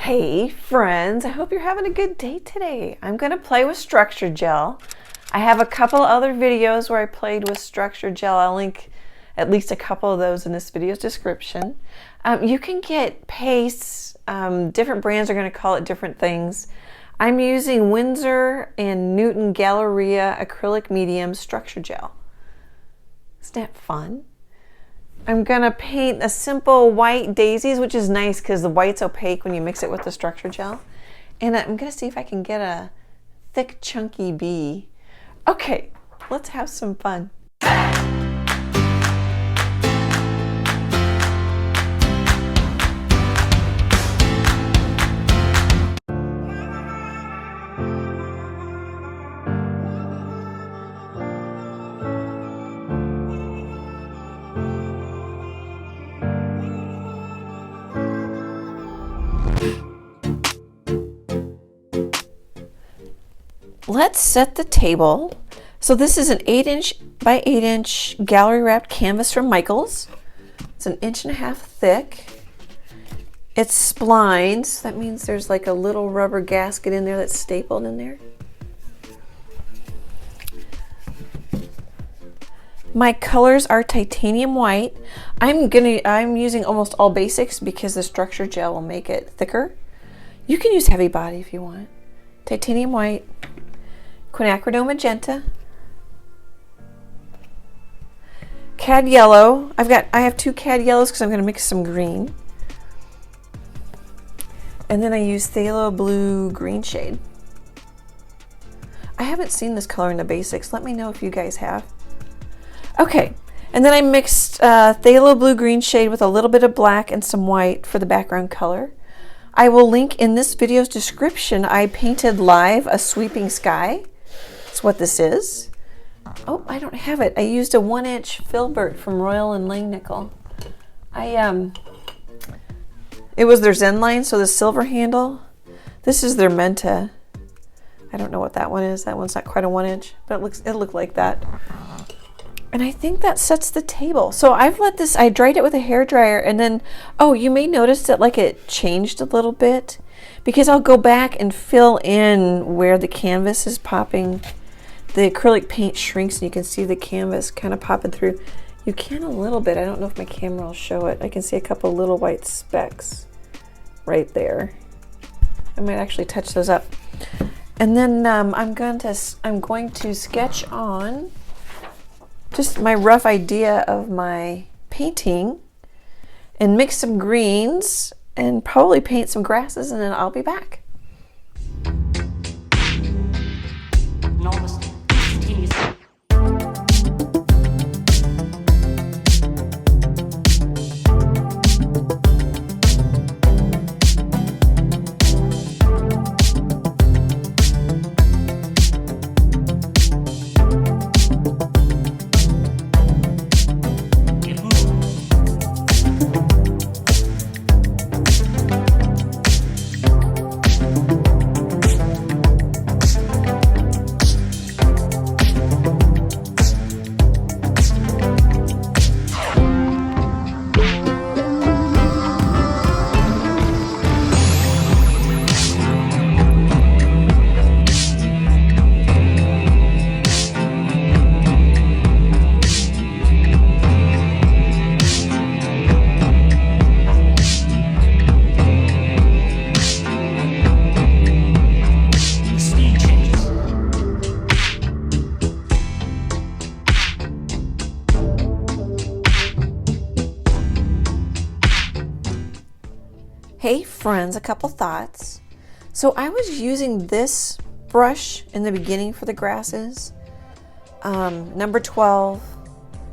Hey friends, I hope you're having a good day today. I'm going to play with structure gel. I have a couple other videos where I played with structure gel. I'll link at least a couple of those in this video's description. You can get pastes, different brands are going to call it different things. I'm using Winsor and Newton Galleria acrylic medium structure gel. Isn't that fun? I'm gonna paint a simple white daisies, which is nice because the white's opaque when you mix it with the structure gel. And I'm gonna see if I can get a thick, chunky bee. Okay, let's have some fun. Let's set the table. So this is an 8" by 8" gallery wrapped canvas from Michaels. It's an 1.5 inches thick. It's splines. That means there's like a little rubber gasket in there that's stapled in there. My colors are titanium white. I'm using almost all basics because the structure gel will make it thicker. You can use heavy body if you want. Titanium white, quinacridone magenta, cad yellow. I have 2 cad yellows because I'm going to mix some green. And then I use phthalo blue green shade. I haven't seen this color in the basics. Let me know if you guys have. Okay, and then I mixed phthalo blue green shade with a little bit of black and some white for the background color. I will link in this video's description. I painted live a sweeping sky. That's what this is. Oh, I don't have it. I used a 1" filbert from Royal and Langnickel. It was their Zen line, so the silver handle. This is their Menta. I don't know what that one is. That one's not quite a 1", but it looked like that. And I think that sets the table. So I've let this, I dried it with a hairdryer, and then, oh, you may notice that like it changed a little bit because I'll go back and fill in where the canvas is popping. The acrylic paint shrinks and you can see the canvas kind of popping through. You can a little bit. I don't know if my camera will show it. I can see a couple little white specks right there. I might actually touch those up. And then I'm going to sketch on just my rough idea of my painting and mix some greens and probably paint some grasses, and then I'll be back. Hey friends, a couple thoughts. So I was using this brush in the beginning for the grasses, number 12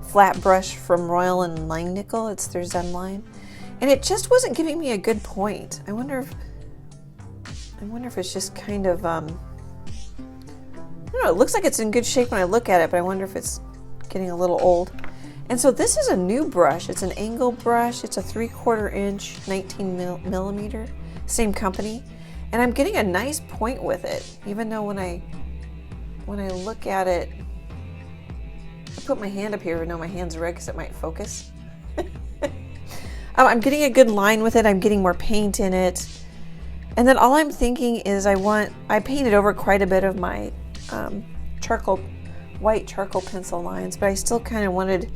flat brush from Royal and Langnickel. It's their Zen line, and it just wasn't giving me a good point. I wonder if it's just kind of I don't know. It looks like it's in good shape when I look at it, but I wonder if it's getting a little old. And so this is a new brush. It's an angle brush. It's a 3/4 inch, 19 millimeter, same company. And I'm getting a nice point with it, even though when I look at it, I put my hand up here. I know my hand's red because it might focus. I'm getting a good line with it. I'm getting more paint in it. And then all I'm thinking is I painted over quite a bit of my white charcoal pencil lines, but I still kind of wanted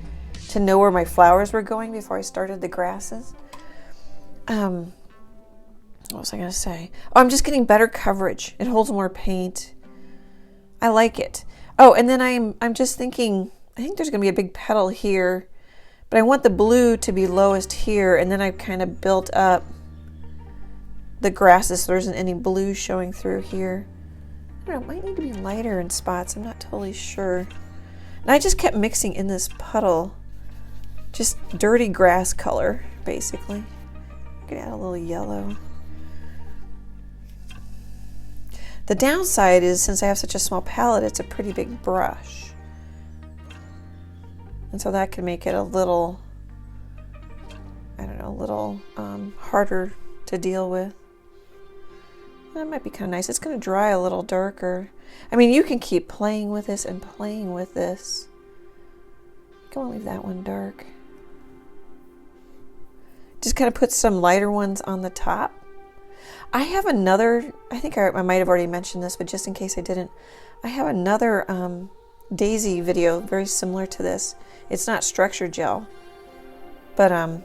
to know where my flowers were going before I started the grasses. What was I going to say? Oh, I'm just getting better coverage. It holds more paint. I like it. Oh, and then I'm just thinking, I think there's going to be a big petal here, but I want the blue to be lowest here, and then I've kind of built up the grasses so there isn't any blue showing through here. I don't know, it might need to be lighter in spots. I'm not totally sure. And I just kept mixing in this puddle, just dirty grass color, basically. I could add a little yellow. The downside is, since I have such a small palette, it's a pretty big brush. And so that can make it a little, I don't know, a little harder to deal with. That might be kind of nice. It's going to dry a little darker. I mean, you can keep playing with this and playing with this. I want to leave that one dark. Just kind of put some lighter ones on the top. I have another, I think I might have already mentioned this, but just in case I didn't, I have another daisy video very similar to this. It's not structure gel, but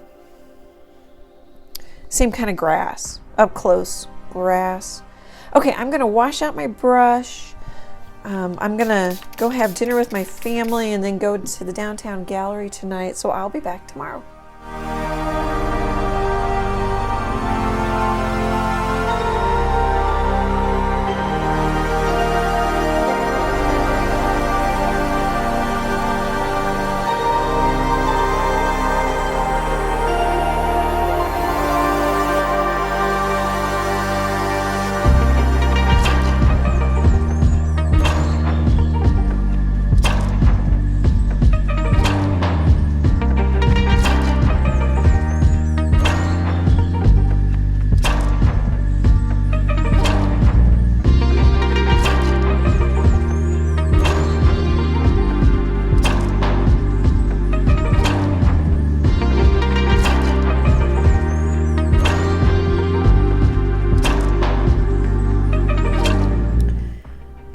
same kind of grass, up close grass. Okay, I'm gonna wash out my brush. I'm gonna go have dinner with my family and then go to the downtown gallery tonight, so I'll be back tomorrow.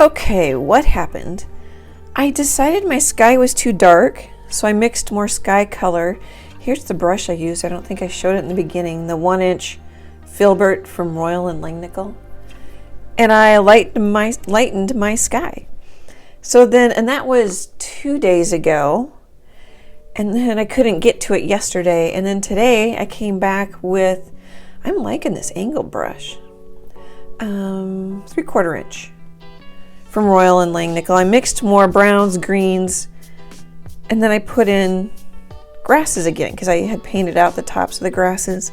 Okay, what happened? I decided my sky was too dark, so I mixed more sky color. Here's the brush I used. I don't think I showed it in the beginning. The 1-inch filbert from Royal and Langnickel. And I lightened my sky. So then, and that was 2 days ago. And then I couldn't get to it yesterday. And then today I came back with, I'm liking this angle brush. 3/4 inch. From Royal and Langnickel. I mixed more browns, greens, and then I put in grasses again because I had painted out the tops of the grasses.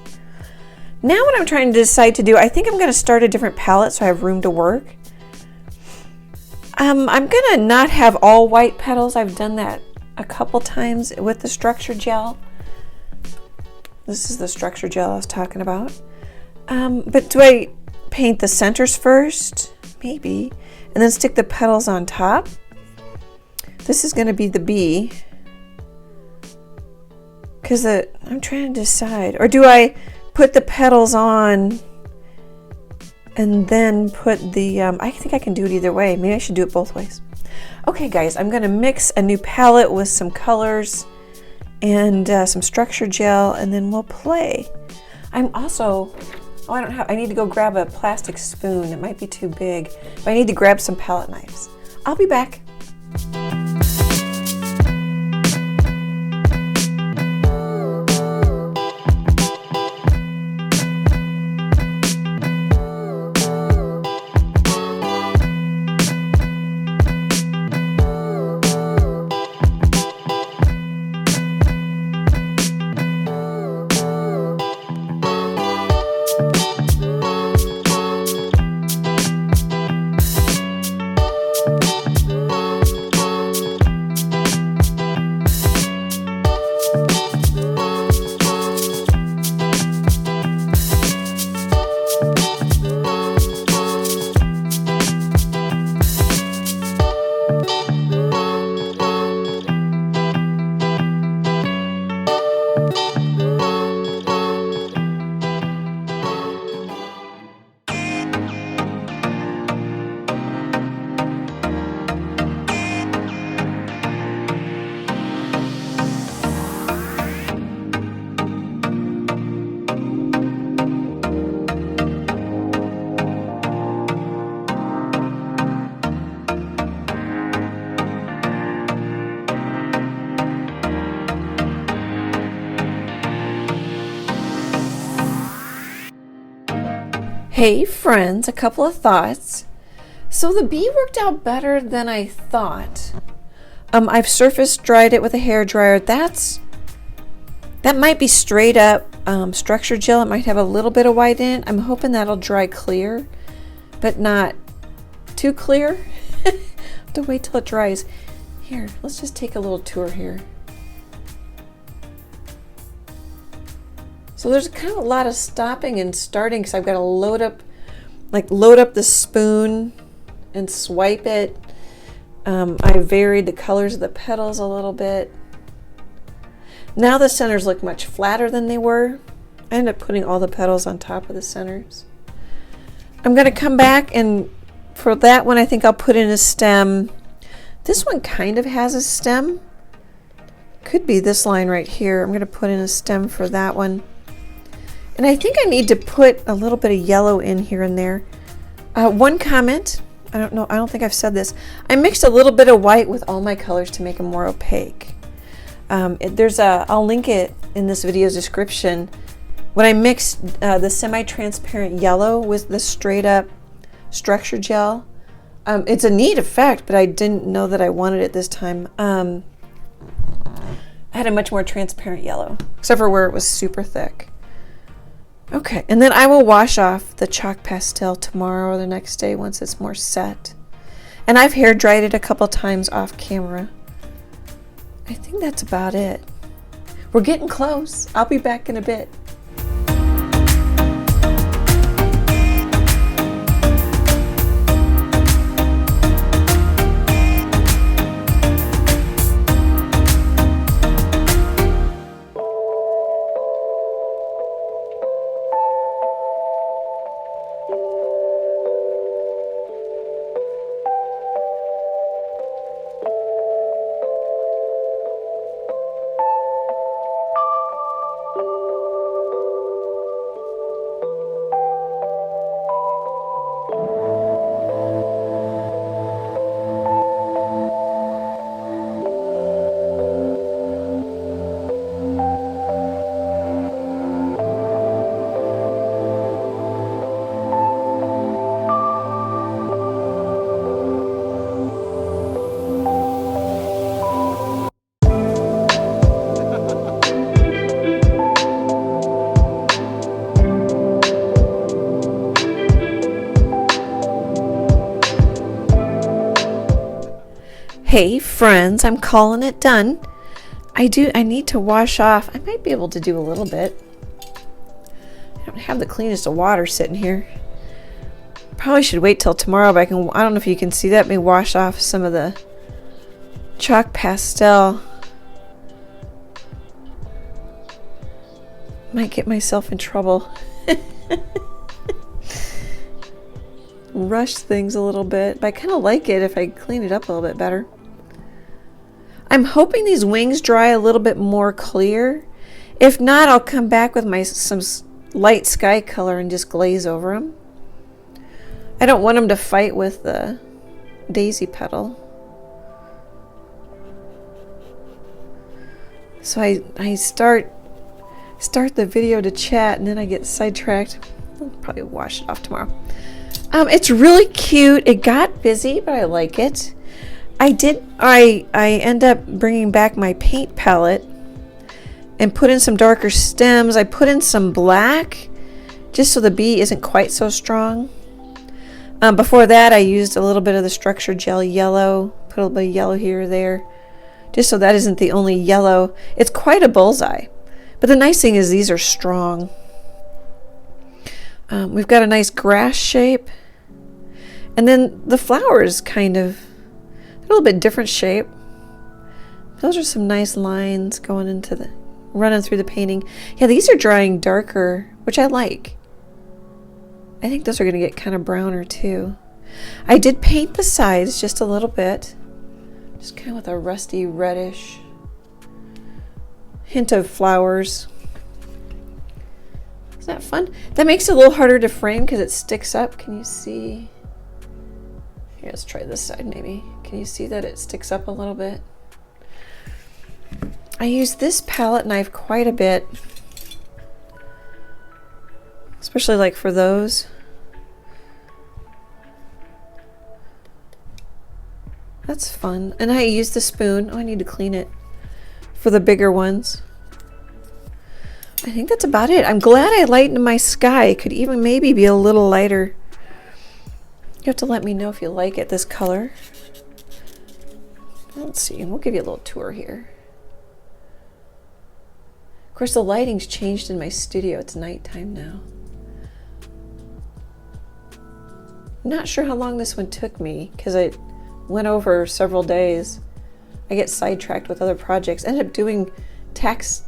Now what I'm trying to decide to do, I think I'm going to start a different palette so I have room to work. I'm going to not have all white petals. I've done that a couple times with the structure gel. This is the structure gel I was talking about. But do I paint the centers first? Maybe. And then stick the petals on top. This is going to be the bee. Because I'm trying to decide. Or do I put the petals on and then put the... I think I can do it either way. Maybe I should do it both ways. Okay, guys. I'm going to mix a new palette with some colors and some structure gel. And then we'll play. I'm also... Oh, I need to go grab a plastic spoon. It might be too big, but I need to grab some palette knives. I'll be back. Hey friends, a couple of thoughts. So the bee worked out better than I thought. I've surface dried it with a hair dryer. That might be straight up structure gel. It might have a little bit of white in it. I'm hoping that'll dry clear, but not too clear. Have to wait till it dries. Here, let's just take a little tour here. So there's kind of a lot of stopping and starting because I've got to load up the spoon and swipe it. I varied the colors of the petals a little bit. Now the centers look much flatter than they were. I ended up putting all the petals on top of the centers. I'm going to come back, and for that one I think I'll put in a stem. This one kind of has a stem. Could be this line right here. I'm going to put in a stem for that one. And I think I need to put a little bit of yellow in here and there. One comment, I don't think I've said this. I mixed a little bit of white with all my colors to make them more opaque. I'll link it in this video's description. When I mixed the semi-transparent yellow with the straight up structure gel, it's a neat effect, but I didn't know that I wanted it this time. I had a much more transparent yellow, except for where it was super thick. Okay, and then I will wash off the chalk pastel tomorrow or the next day once it's more set. And I've hair dried it a couple times off camera. I think that's about it. We're getting close. I'll be back in a bit. Hey friends, I'm calling it done. I need to wash off. I might be able to do a little bit. I don't have the cleanest of water sitting here. Probably should wait till tomorrow, but I don't know if you can see that. Let me wash off some of the chalk pastel. Might get myself in trouble. Rush things a little bit, but I kind of like it if I clean it up a little bit better. I'm hoping these wings dry a little bit more clear. If not, I'll come back with some light sky color and just glaze over them. I don't want them to fight with the daisy petal. So I start the video to chat and then I get sidetracked. I'll probably wash it off tomorrow. It's really cute. It got busy, but I like it. I end up bringing back my paint palette and put in some darker stems. I put in some black just so the bee isn't quite so strong. Before that, I used a little bit of the structure gel yellow, put a little bit of yellow here or there, just so that isn't the only yellow. It's quite a bullseye. But the nice thing is these are strong. We've got a nice grass shape. And then the flowers kind of a little bit different shape. Those are some nice lines running through the painting. Yeah, these are drying darker, which I like. I think those are going to get kind of browner too. I did paint the sides just a little bit, just kind of with a rusty reddish hint of flowers. Isn't that fun? That makes it a little harder to frame because it sticks up. Can you see? Here, let's try this side maybe. Can you see that it sticks up a little bit? I use this palette knife quite a bit, especially like for those. That's fun. And I use the spoon. Oh, I need to clean it for the bigger ones. I think that's about it. I'm glad I lightened my sky. It could even maybe be a little lighter. You have to let me know if you like it, this color. Let's see, and we'll give you a little tour here. Of course, the lighting's changed in my studio. It's nighttime now. I'm not sure how long this one took me because I went over several days. I get sidetracked with other projects. Ended up doing tax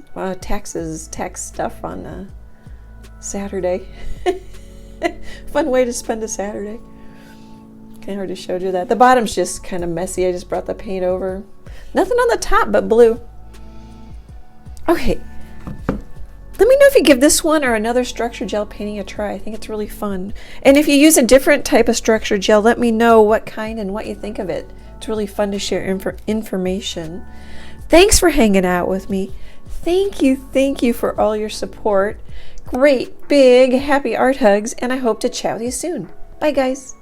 stuff on Saturday. Fun way to spend a Saturday. Kind of hard to show you that. The bottom's just kind of messy. I just brought the paint over. Nothing on the top but blue. Okay. Let me know if you give this one or another structure gel painting a try. I think it's really fun. And if you use a different type of structure gel, let me know what kind and what you think of it. It's really fun to share information. Thanks for hanging out with me. Thank you for all your support. Great, big, happy art hugs, and I hope to chat with you soon. Bye, guys.